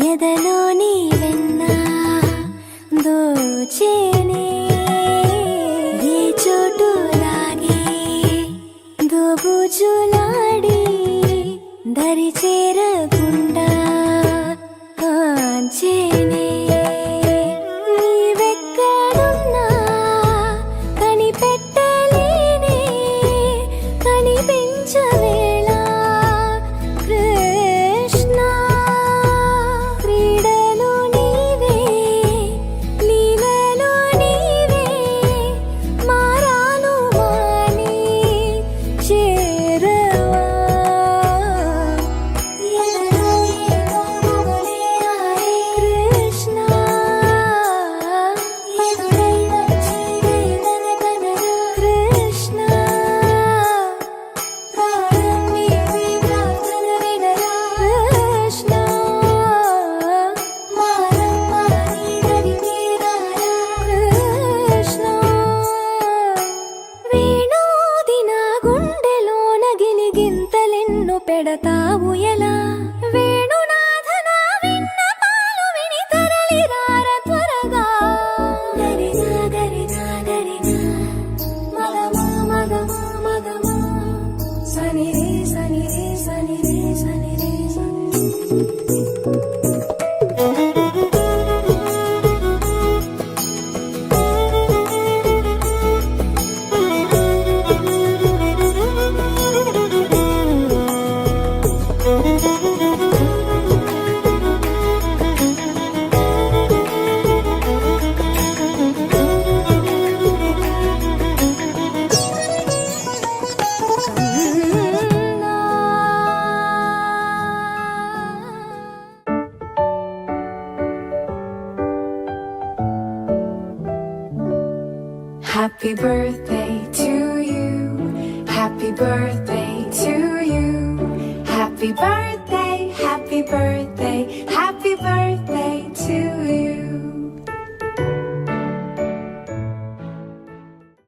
ఎదలో నీవెన్నా దోచేనే ఏ చోటు లాగే దోబుజులాడి దరి చేరకుండా కాంచేనే నీవెక్కడున్నా కనిపెట్టలేనే కనిపించవేళ కృష్ణ క్రీడలు నీవే లీలలు నీవే మారాను మాని చేరవా ఎదలో ఏదో మొదలే ఆడే కృష్ణ ఎదురై వచ్చి వేదన కనరా కృష్ణ ప్రాణం నీవే ప్రార్థన వినరా కృష్ణ మారం మాని దరి చేరారా కృష్ణ వేణోది నా గుండెలోన గిలిగింతలెన్ను పెడతావు ఎలా వేణునాథ నా విన్నపాలు విని తరలి రార త్వరగా గరిజా గరిజా గరిజా మగమా మగమా మగమా సని రే సని రే సని రే సని రే Happy birthday to you. Happy birthday to you. Happy birthday, happy birthday.